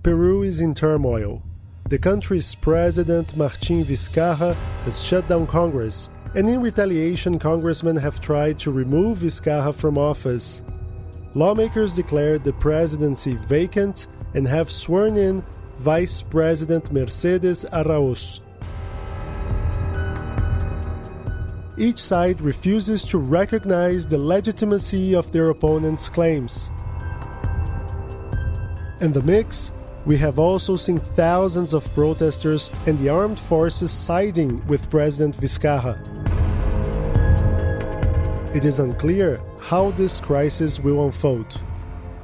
Peru is in turmoil. The country's president, Martin Vizcarra, has shut down Congress, and in retaliation, congressmen have tried to remove Vizcarra from office. Lawmakers declared the presidency vacant and have sworn in Vice President Mercedes Araújo. Each side refuses to recognize the legitimacy of their opponent's claims. In the mix, we have also seen thousands of protesters and the armed forces siding with President Vizcarra. It is unclear how this crisis will unfold.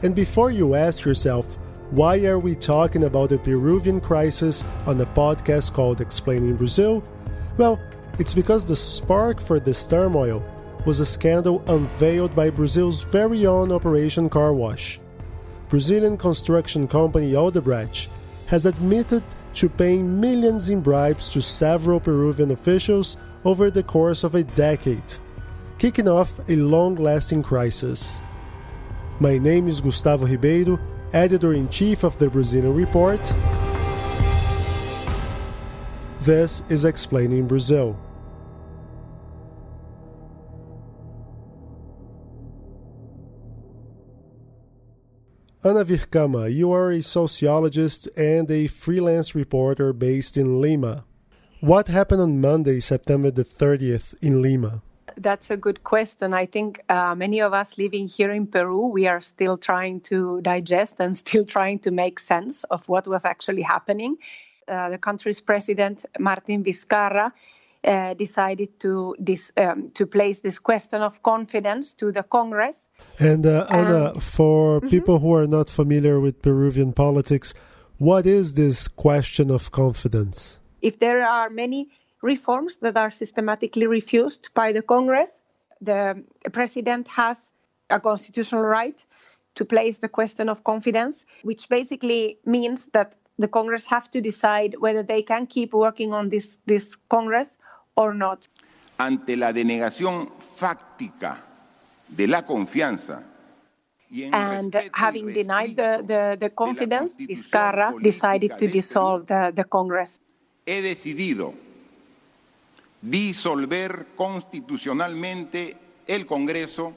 And before you ask yourself, why are we talking about the Peruvian crisis on a podcast called Explaining Brazil? Well, it's because the spark for this turmoil was a scandal unveiled by Brazil's very own Operation Car Wash. Brazilian construction company Odebrecht has admitted to paying millions in bribes to several Peruvian officials over the course of a decade, kicking off a long-lasting crisis. My name is Gustavo Ribeiro, Editor-in-Chief of the Brazilian Report. This is Explaining Brazil. Ana Virkama, you are a sociologist and a freelance reporter based in Lima. What happened on Monday, September the 30th in Lima? That's a good question. I think many of us living here in Peru, we are still trying to digest and still trying to make sense of what was actually happening. The country's president, Martin Vizcarra, decided to place this question of confidence to the Congress. And Ana, for people who are not familiar with Peruvian politics, what is this question of confidence? If there are many reforms that are systematically refused by the Congress, the president has a constitutional right to place the question of confidence, which basically means that the Congress have to decide whether they can keep working on this Congress or not. Ante la denegación fáctica de la confianza. And having denied the confidence, Vizcarra decided to dissolve the Congress. He decidido disolver constitucionalmente el Congreso.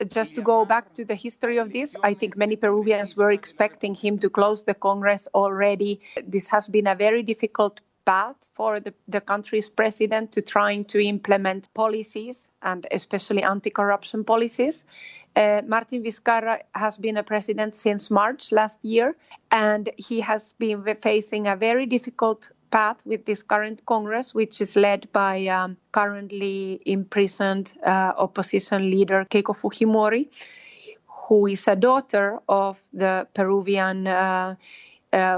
Just to go back to the history of this, I think many Peruvians were expecting him to close the Congress already. This has been a very difficult path for the country's president to trying to implement policies and especially anti-corruption policies. Martin Vizcarra has been a president since March last year, and he has been facing a very difficult path with this current Congress, which is led by currently imprisoned opposition leader Keiko Fujimori, who is a daughter of the Peruvian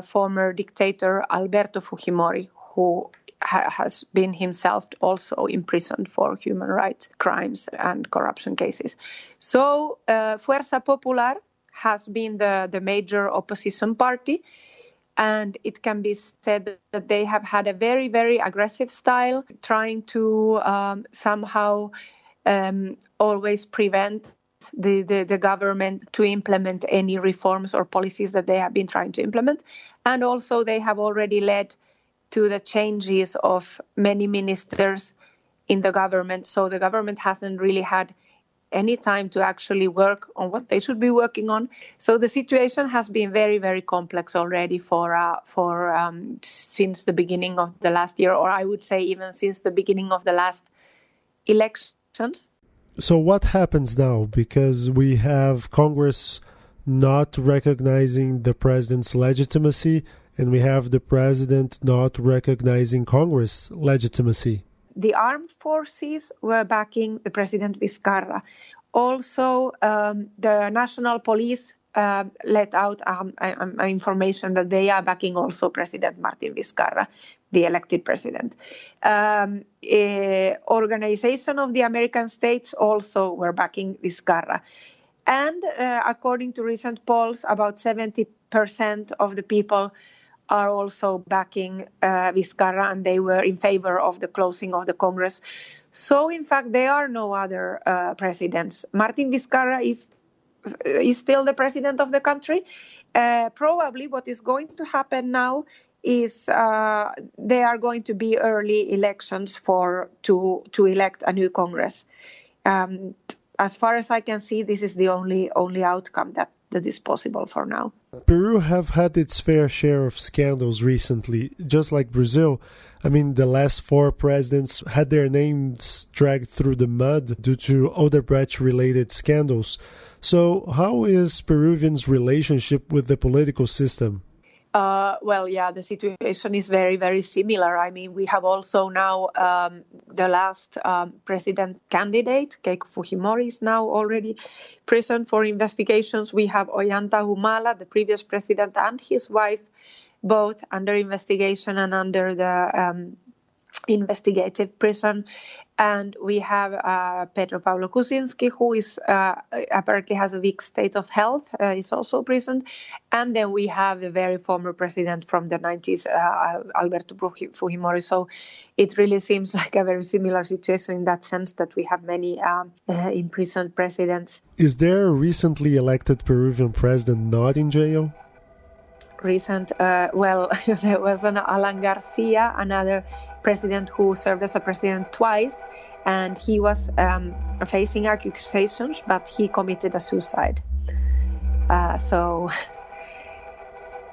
former dictator Alberto Fujimori, who has been himself also imprisoned for human rights crimes and corruption cases. So Fuerza Popular has been the major opposition party, and it can be said that they have had a very, very aggressive style, trying to somehow always prevent the government to implement any reforms or policies that they have been trying to implement. And also they have already led to the changes of many ministers in the government. So the government hasn't really had any time to actually work on what they should be working on. So the situation has been very, very complex already for since the beginning of the last year, or I would say even since the beginning of the last elections. So what happens now? Because we have Congress not recognizing the president's legitimacy, and we have the president not recognizing Congress' legitimacy. The armed forces were backing the President Vizcarra. Also, the national police let out information that they are backing also President Martin Vizcarra, the elected president. Organization of the American states also were backing Vizcarra. And according to recent polls, about 70% of the people are also backing Vizcarra, and they were in favor of the closing of the Congress. So, in fact, there are no other presidents. Martin Vizcarra is is still the president of the country. Probably what is going to happen now is there are going to be early elections to elect a new Congress. As far as I can see, this is the only outcome that is possible for now. Peru have had its fair share of scandals recently, just like Brazil. I mean, the last 4 presidents had their names dragged through the mud due to Odebrecht-related scandals. So how is Peruvians' relationship with the political system? The situation is very, very similar. I mean, we have also now the last president candidate, Keiko Fujimori, is now already prison for investigations. We have Ollanta Humala, the previous president, and his wife, both under investigation and under the investigative prison. And we have Pedro Pablo Kuczynski, who is apparently has a weak state of health, is also imprisoned. And then we have the very former president from the 90s, Alberto Fujimori. So it really seems like a very similar situation in that sense that we have many imprisoned presidents. Is there a recently elected Peruvian president not in jail? There was an Alan Garcia, another president who served as a president twice, and he was facing accusations, but he committed a suicide.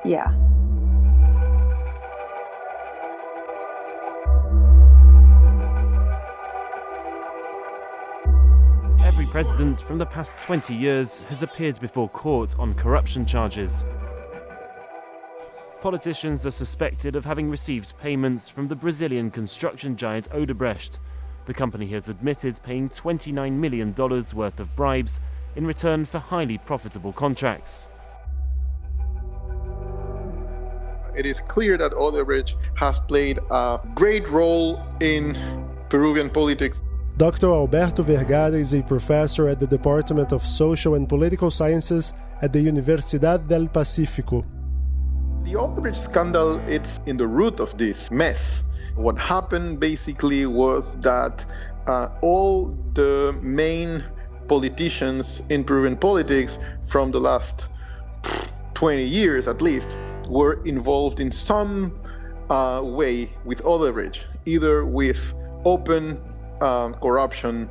Yeah. Every president from the past 20 years has appeared before court on corruption charges. Politicians are suspected of having received payments from the Brazilian construction giant Odebrecht. The company has admitted paying $29 million worth of bribes in return for highly profitable contracts. It is clear that Odebrecht has played a great role in Peruvian politics. Dr. Alberto Vergara is a professor at the Department of Social and Political Sciences at the Universidad del Pacífico. The Odebrecht scandal, it's in the root of this mess. What happened basically was that all the main politicians in Peruvian politics from the last 20 years at least were involved in some way with Odebrecht, either with open corruption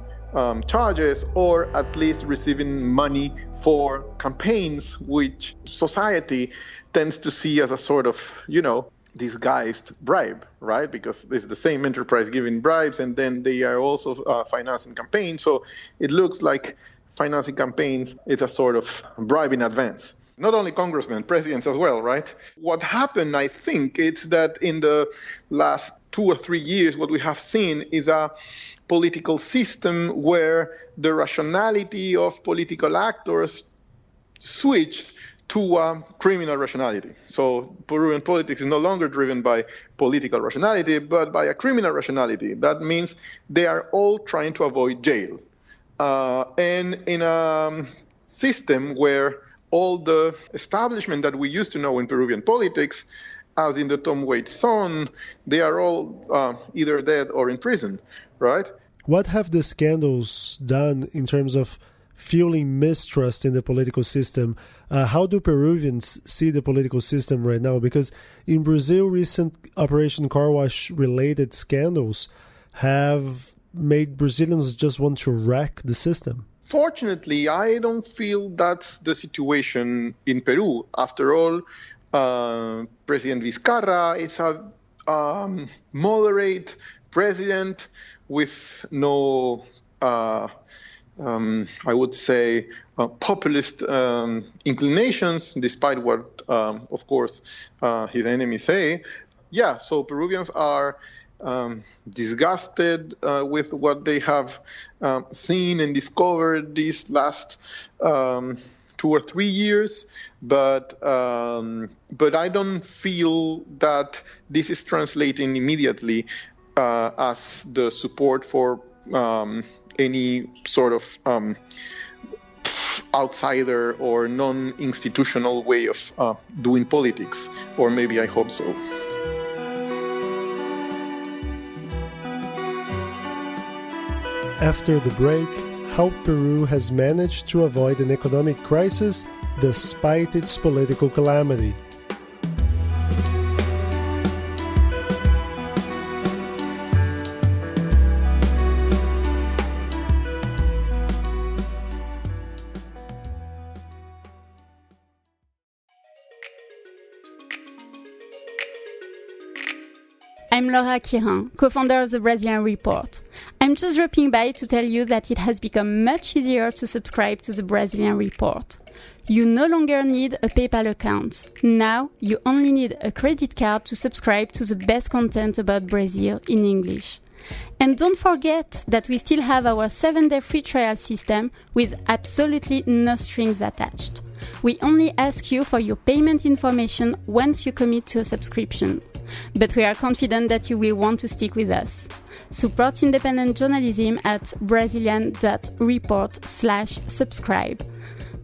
charges or at least receiving money for campaigns, which society tends to see as a sort of, disguised bribe, right? Because it's the same enterprise giving bribes, and then they are also financing campaigns. So it looks like financing campaigns is a sort of bribe in advance. Not only congressmen, presidents as well, right? What happened, I think, is that in the last 2 or 3 years, what we have seen is a political system where the rationality of political actors switched to criminal rationality. So Peruvian politics is no longer driven by political rationality, but by a criminal rationality. That means they are all trying to avoid jail. And in a system where all the establishment that we used to know in Peruvian politics, as in the Tom Waits song, they are all either dead or in prison, right? What have the scandals done in terms of fueling mistrust in the political system? How do Peruvians see the political system right now? Because in Brazil, recent Operation Car Wash related scandals have made Brazilians just want to wreck the system. Fortunately, I don't feel that's the situation in Peru. After all, President Vizcarra is a moderate president with no I would say, populist inclinations, despite what, of course, his enemies say. Yeah, so Peruvians are disgusted with what they have seen and discovered these last 2 or 3 years, but I don't feel that this is translating immediately as the support for any sort of outsider or non-institutional way of doing politics, or maybe I hope so. After the break, how Peru has managed to avoid an economic crisis despite its political calamity. I'm Laura Quirin, co-founder of the Brazilian Report. I'm just dropping by to tell you that it has become much easier to subscribe to the Brazilian Report. You no longer need a PayPal account. Now, you only need a credit card to subscribe to the best content about Brazil in English. And don't forget that we still have our 7-day free trial system with absolutely no strings attached. We only ask you for your payment information once you commit to a subscription. But we are confident that you will want to stick with us. Support independent journalism at brazilian.report/subscribe.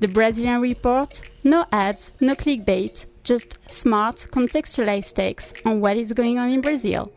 The Brazilian Report, no ads, no clickbait, just smart, contextualized takes on what is going on in Brazil.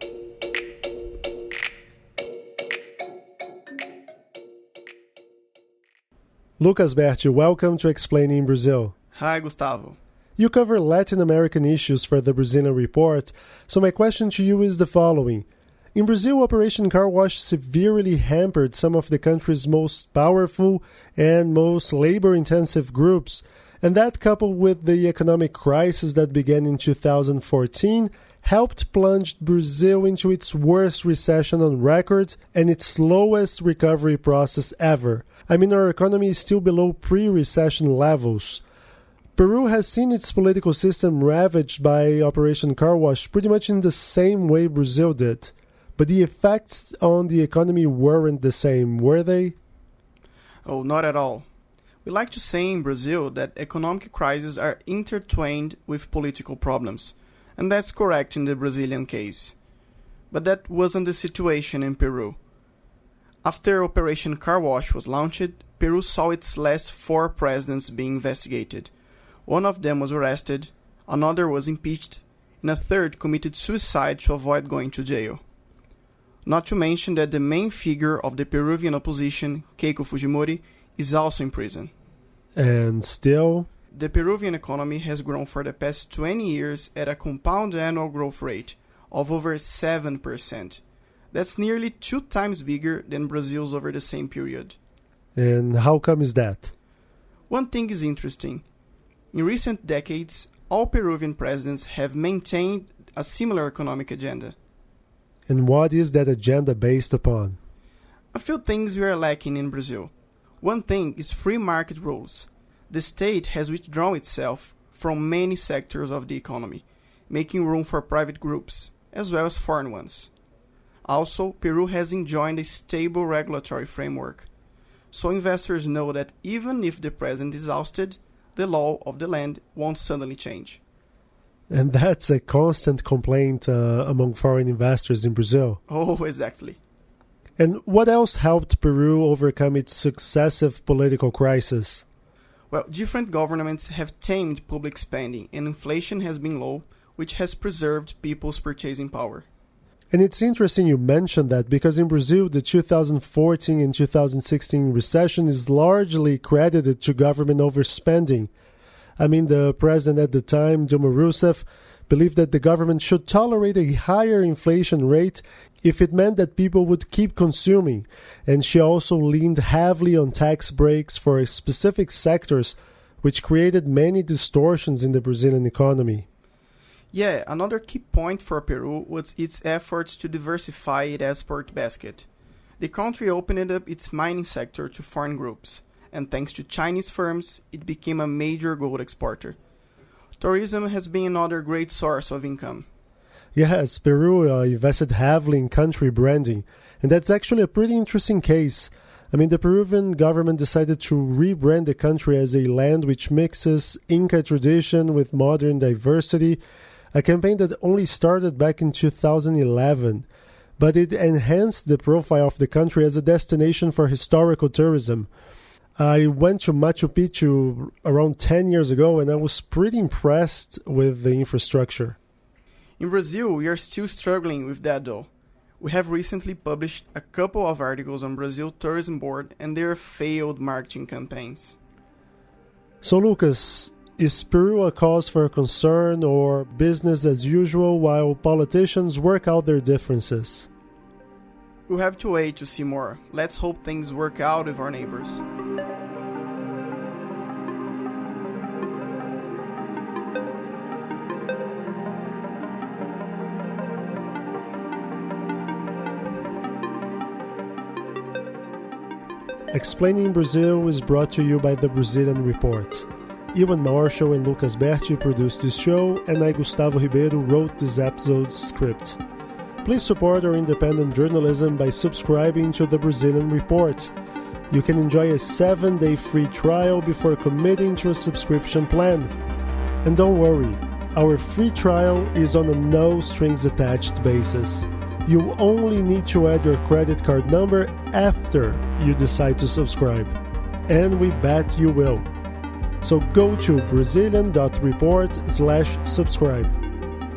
Lucas Berti, welcome to Explaining Brazil. Hi, Gustavo. You cover Latin American issues for the Brazilian Report, so my question to you is the following. In Brazil, Operation Car Wash severely hampered some of the country's most powerful and most labor-intensive groups, and that, coupled with the economic crisis that began in 2014, helped plunge Brazil into its worst recession on record and its slowest recovery process ever. I mean, our economy is still below pre-recession levels. Peru has seen its political system ravaged by Operation Car Wash pretty much in the same way Brazil did. But the effects on the economy weren't the same, were they? Oh, not at all. We like to say in Brazil that economic crises are intertwined with political problems, and that's correct in the Brazilian case. But that wasn't the situation in Peru. After Operation Car Wash was launched, Peru saw its last 4 presidents being investigated. One of them was arrested, another was impeached, and a third committed suicide to avoid going to jail. Not to mention that the main figure of the Peruvian opposition, Keiko Fujimori, is also in prison. And still? The Peruvian economy has grown for the past 20 years at a compound annual growth rate of over 7%. That's nearly 2 times bigger than Brazil's over the same period. And how come is that? One thing is interesting. In recent decades, all Peruvian presidents have maintained a similar economic agenda. And what is that agenda based upon? A few things we are lacking in Brazil. One thing is free market rules. The state has withdrawn itself from many sectors of the economy, making room for private groups, as well as foreign ones. Also, Peru has enjoyed a stable regulatory framework. So investors know that even if the president is ousted, the law of the land won't suddenly change. And that's a constant complaint among foreign investors in Brazil. Oh, exactly. And what else helped Peru overcome its successive political crises? Well, different governments have tamed public spending and inflation has been low, which has preserved people's purchasing power. And it's interesting you mentioned that because in Brazil, the 2014 and 2016 recession is largely credited to government overspending. I mean, the president at the time, Dilma Rousseff, believed that the government should tolerate a higher inflation rate if it meant that people would keep consuming. And she also leaned heavily on tax breaks for specific sectors, which created many distortions in the Brazilian economy. Yeah, another key point for Peru was its efforts to diversify its export basket. The country opened up its mining sector to foreign groups, and thanks to Chinese firms, it became a major gold exporter. Tourism has been another great source of income. Yes, Peru invested heavily in country branding, and that's actually a pretty interesting case. I mean, the Peruvian government decided to rebrand the country as a land which mixes Inca tradition with modern diversity, a campaign that only started back in 2011. But it enhanced the profile of the country as a destination for historical tourism. I went to Machu Picchu around 10 years ago, and I was pretty impressed with the infrastructure. In Brazil, we are still struggling with that though. We have recently published a couple of articles on Brazil Tourism Board and their failed marketing campaigns. So Lucas, is Peru a cause for concern or business as usual while politicians work out their differences? We'll have to wait to see more. Let's hope things work out with our neighbors. Explaining Brazil is brought to you by the Brazilian Report. Ewan Marshall and Lucas Berti produced this show, and I, Gustavo Ribeiro, wrote this episode's script. Please support our independent journalism by subscribing to the Brazilian Report. You can enjoy a 7-day free trial before committing to a subscription plan. And don't worry, our free trial is on a no-strings-attached basis. You only need to add your credit card number after you decide to subscribe. And we bet you will. So go to brazilian.report/subscribe.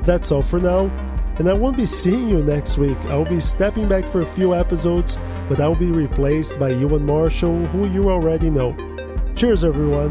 That's all for now, and I won't be seeing you next week. I'll be stepping back for a few episodes, but I'll be replaced by Ewan Marshall, who you already know. Cheers, everyone!